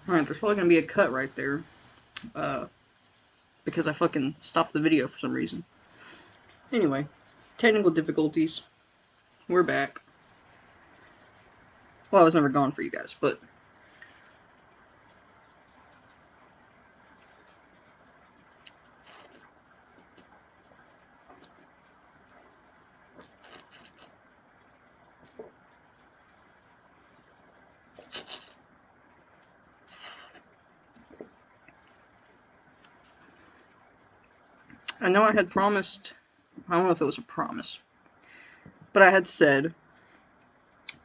Alright, there's probably gonna be a cut right there. Because I fucking stopped the video for some reason. Anyway, technical difficulties. We're back. Well, I was never gone for you guys, but I know I had promised, I don't know if it was a promise, but I had said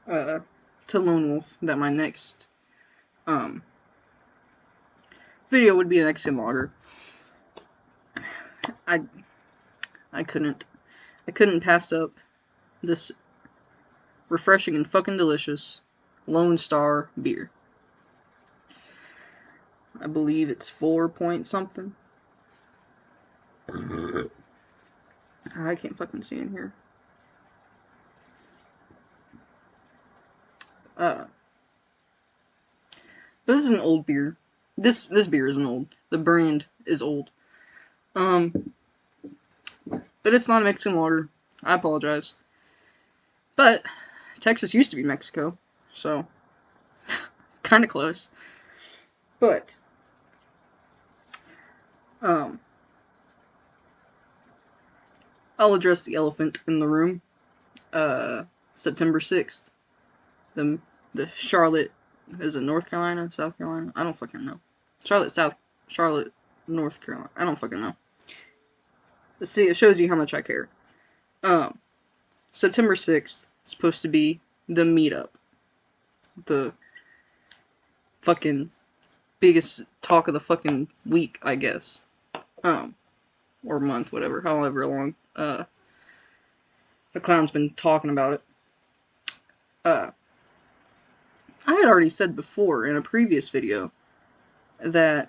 to Lone Wolf that my next video would be an Mexican lager. I couldn't pass up this refreshing and fucking delicious Lone Star beer. I believe it's 4 point something. I can't fucking see in here. But this is an old beer. This beer isn't old. The brand is old. But it's not a Mexican lager. I apologize. But Texas used to be Mexico, so kind of close. But I'll address the elephant in the room. September 6th. The Charlotte, is it North Carolina? South Carolina? I don't fucking know. Charlotte, North Carolina. I don't fucking know. Let's see, it shows you how much I care. September 6th is supposed to be the meetup. The fucking biggest talk of the fucking week, I guess. Or month, whatever, however long. The clown's been talking about it. I had already said before in a previous video that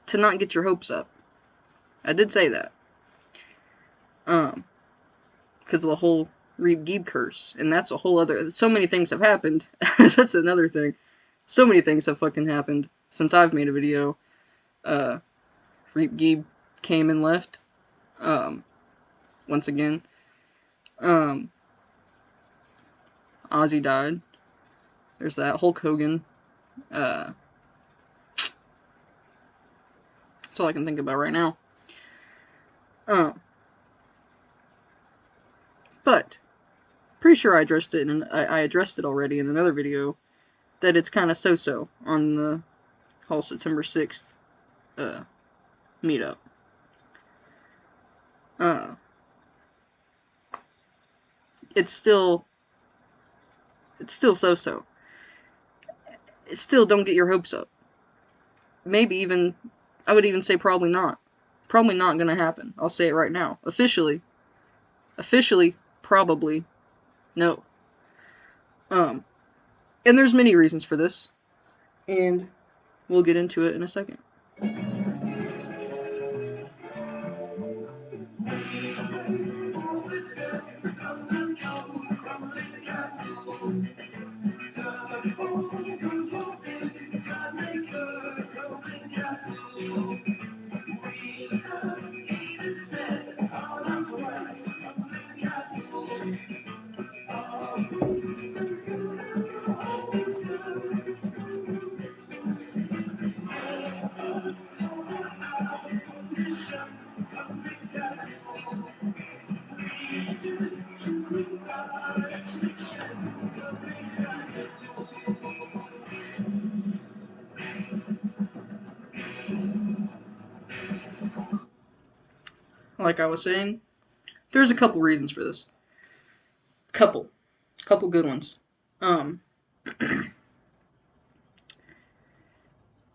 to not get your hopes up. I did say that. Because of the whole Reeb Geeb curse. And that's a whole other... So many things have happened. That's another thing. So many things have fucking happened since I've made a video. Reeb Geeb came and left. Once again. Ozzy died. There's that. Hulk Hogan. That's all I can think about right now. But pretty sure I addressed it, and I addressed it already in another video. That it's kind of so-so on the whole September 6th meetup. It's still so-so. It's still, don't get your hopes up. Maybe even, I would even say probably not. Probably not gonna happen. I'll say it right now. Officially, probably, no. And there's many reasons for this. And we'll get into it in a second. Like I was saying, there's a couple reasons for this. Couple good ones.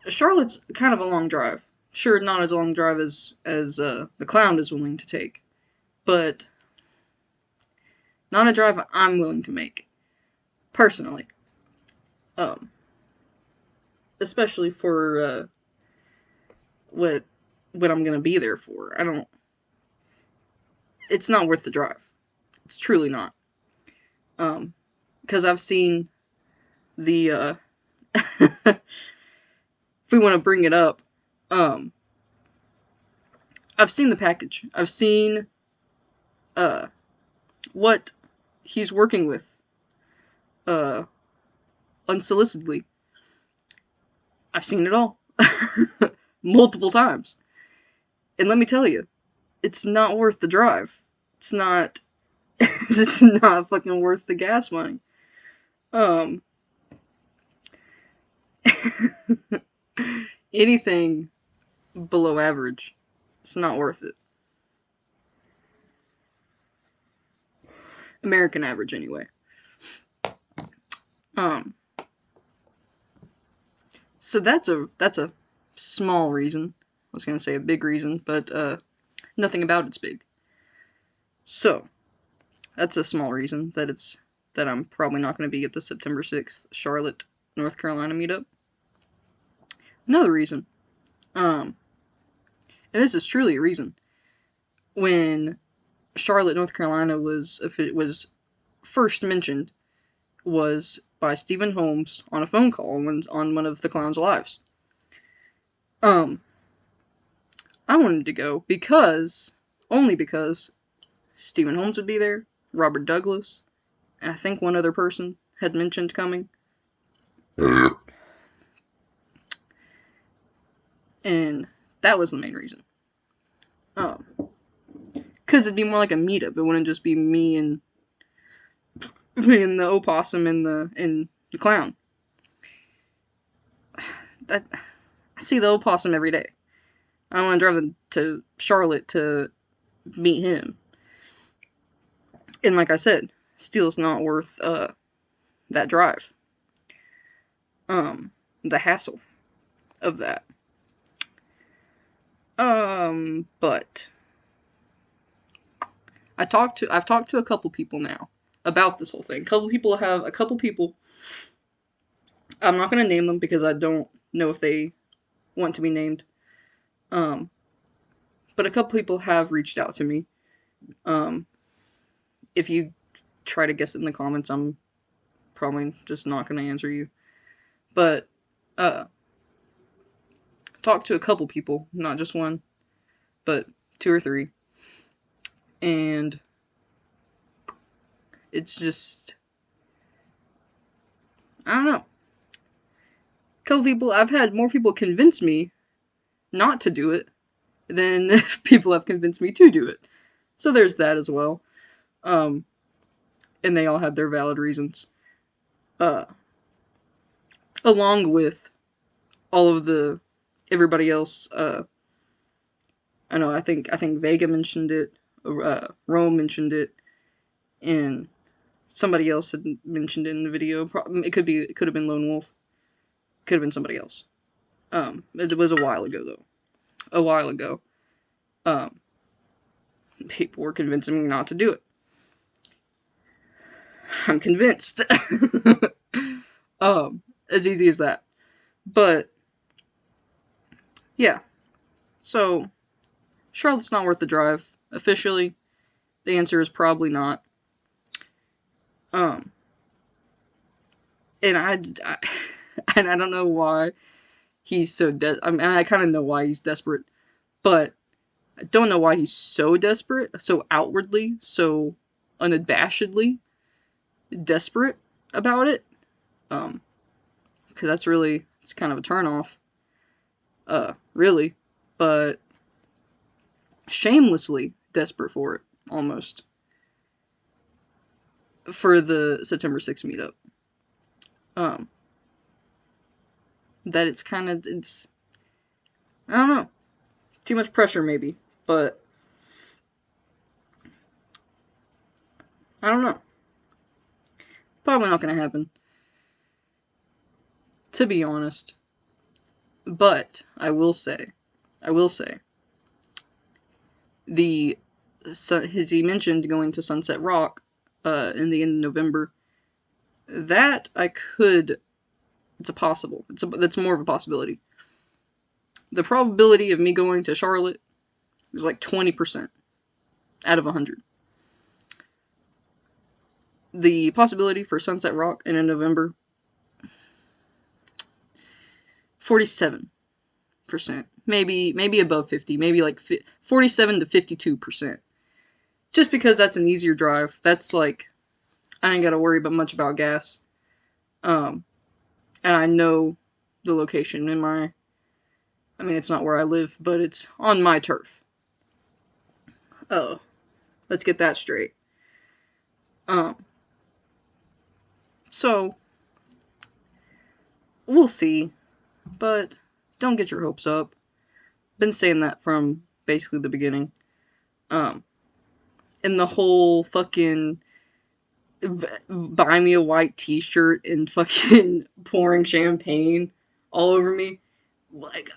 Charlotte's kind of a long drive. Sure, not as long drive as the clown is willing to take, but not a drive I'm willing to make, personally. Especially for what I'm gonna be there for. It's not worth the drive. It's truly not. Because I've seen the, if we want to bring it up, I've seen the package. I've seen, what he's working with, unsolicitedly. I've seen it all. Multiple times. And let me tell you, it's not worth the drive. It's not, it's not fucking worth the gas money. Anything below average, it's not worth it. American average, anyway. So that's a small reason. I was gonna say a big reason, but nothing about it's big. So that's a small reason that I'm probably not gonna be at the September 6th Charlotte, North Carolina meetup. Another reason, and this is truly a reason, when Charlotte, North Carolina was first mentioned, was by Stephen Holmes on a phone call on one of the clown's lives. I wanted to go only because Stephen Holmes would be there, Robert Douglas, and I think one other person had mentioned coming. And that was the main reason. Because it'd be more like a meetup. It wouldn't just be me and the opossum and the clown. I see the opossum every day. I don't want to drive to Charlotte to meet him. And like I said, Steel's not worth that drive. The hassle of that. But I've talked to a couple people now about this whole thing. A couple people, I'm not gonna name them because I don't know if they want to be named. But a couple people have reached out to me. If you try to guess it in the comments, I'm probably just not gonna answer you. But talked to a couple people, not just one, but 2 or 3. And it's just, I don't know. A couple people, I've had more people convince me not to do it than people have convinced me to do it. So there's that as well. And they all had their valid reasons. Along with all of everybody else. I know, I think Vega mentioned it, Rome mentioned it, and somebody else had mentioned it in the video. It could have been Lone Wolf. Could have been somebody else. It was a while ago, though. A while ago. People were convincing me not to do it. I'm convinced. As easy as that. But, yeah. So, Charlotte's not worth the drive. Officially, the answer is probably not. And I don't know why he's so I mean, I kind of know why he's desperate, but I don't know why he's so desperate, so outwardly, so unabashedly desperate about it. Because it's kind of a turnoff. Really, but shamelessly desperate for it, almost. For the September 6th meetup. That it's I don't know. Too much pressure, maybe. But I don't know. Probably not gonna happen. To be honest. But I will say, he mentioned going to Sunset Rock in the end of November. That it's that's more of a possibility. The probability of me going to Charlotte is like 20% out of 100. the possibility for Sunset Rock in November, 47%. Maybe above 50, maybe like 47 to 52%. Just because that's an easier drive. That's like, I ain't gotta worry much about gas. And I know the location I mean, it's not where I live, but it's on my turf. Oh, let's get that straight. So, we'll see, but don't get your hopes up. Been saying that from basically the beginning. And the whole fucking buy me a white t-shirt and fucking pouring champagne all over me. Like,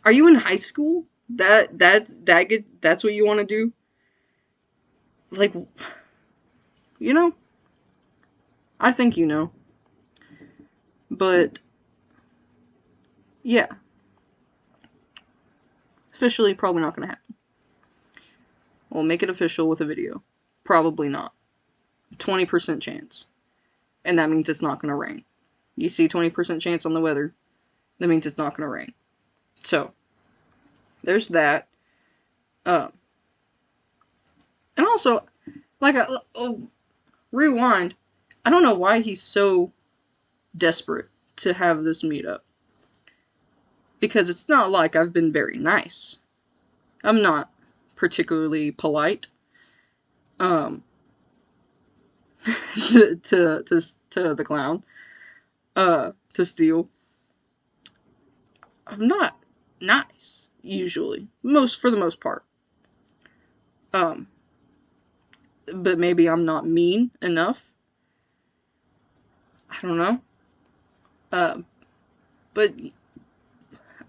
are you in high school? That's what you want to do? Like, you know? I think you know. But, yeah. Officially, probably not gonna happen. We'll make it official with a video. Probably not. 20% chance. And that means it's not gonna rain. You see 20% chance on the weather, that means it's not gonna rain. So, there's that. And also, like, rewind. I don't know why he's so desperate to have this meetup. Because it's not like I've been very nice. I'm not particularly polite. To the clown. To Steele. I'm not nice, usually. For the most part. But maybe I'm not mean enough. I don't know. But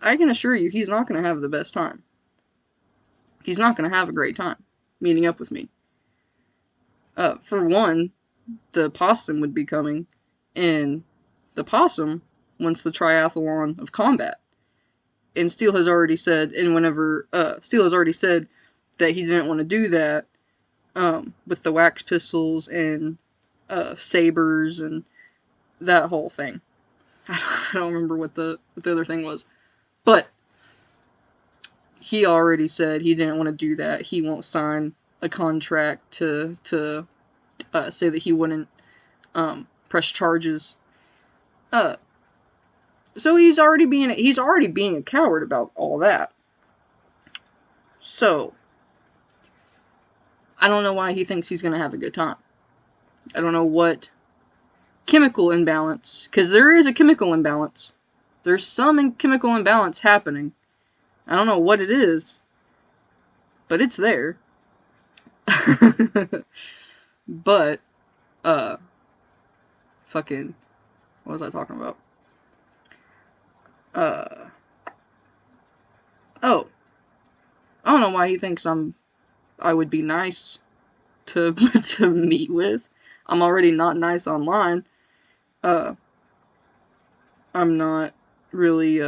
I can assure you he's not going to have the best time. He's not going to have a great time meeting up with me. For one, the possum would be coming, and the possum wants the triathlon of combat. And Steele has already said, Steele has already said that he didn't want to do that, with the wax pistols and, sabers and that whole thing. I don't remember what the other thing was. But he already said he didn't want to do that. He won't sign a contract to say that he wouldn't press charges. So he's already being a coward about all that. So I don't know why he thinks he's gonna have a good time. I don't know what chemical imbalance, because there is a chemical imbalance. There's some chemical imbalance happening. I don't know what it is, but it's there. But, fucking, what was I talking about? Oh, I don't know why he thinks I would be nice to to meet with. I'm already not nice online. I'm not really,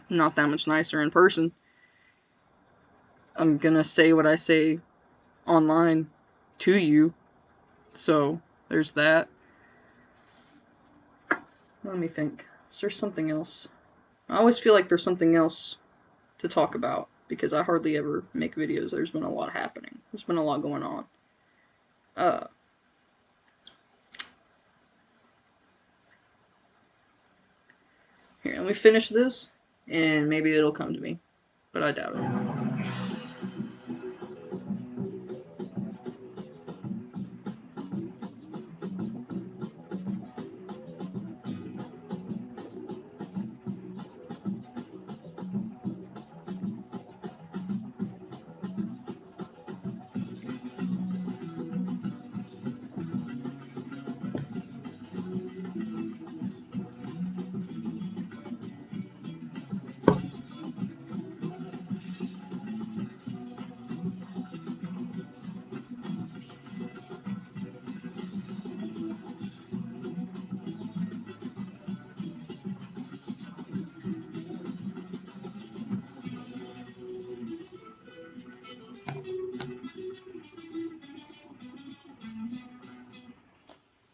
not that much nicer in person. I'm gonna say what I say online to you. So, there's that. Let me think. Is there something else? I always feel like there's something else to talk about, because I hardly ever make videos. There's been a lot happening. There's been a lot going on. Here, let me finish this, and maybe it'll come to me. But I doubt it.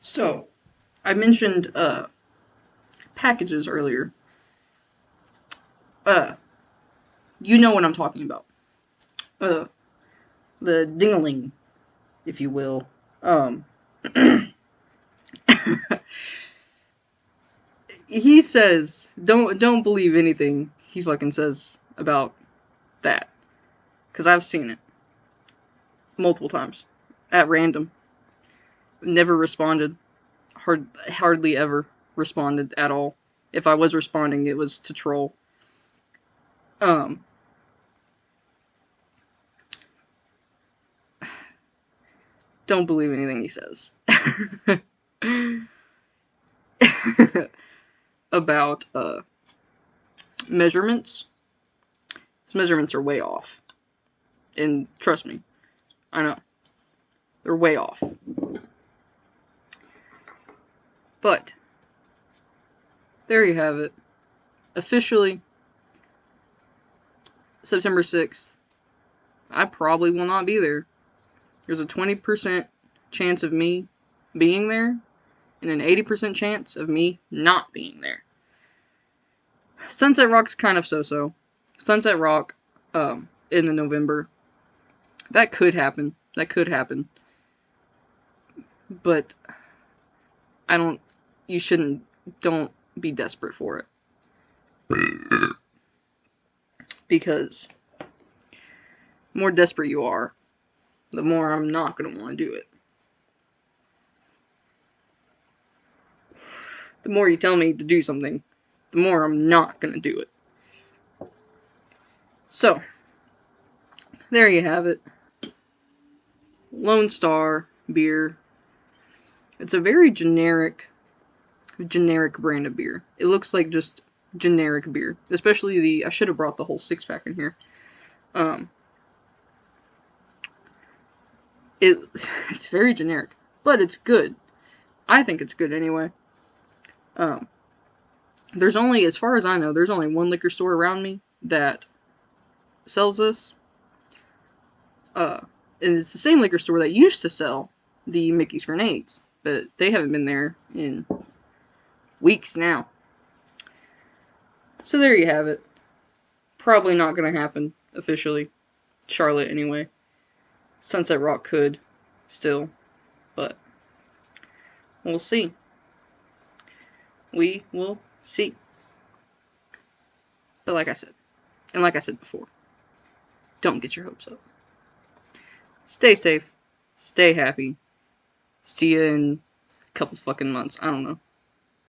So, I mentioned packages earlier. You know what I'm talking about. Uh, the ding-a-ling, if you will. He says, don't believe anything he fucking says about that, because I've seen it multiple times at random. Never responded. Hardly ever responded at all. If I was responding, it was to troll. Don't believe anything he says about measurements. His measurements are way off, and trust me, I know they're way off. But there you have it. Officially, September 6th. I probably will not be there. There's a 20% chance of me being there, and an 80% chance of me not being there. Sunset Rock's kind of so-so. Sunset Rock, in the November. That could happen. But don't be desperate for it. Because the more desperate you are, the more I'm not going to want to do it. The more you tell me to do something, the more I'm not going to do it. So, there you have it. Lone Star beer. It's a very generic brand of beer. It looks like just generic beer. Especially I should have brought the whole 6-pack in here. It's very generic, but it's good. I think it's good anyway. There's only, as far as I know, there's only one liquor store around me that sells this. And it's the same liquor store that used to sell the Mickey's Grenades, but they haven't been there in weeks now. So there you have it. Probably not going to happen officially. Charlotte anyway. Sunset Rock could still, but we'll see. We will see. But like I said before, don't get your hopes up. Stay safe. Stay happy. See you in a couple fucking months. I don't know.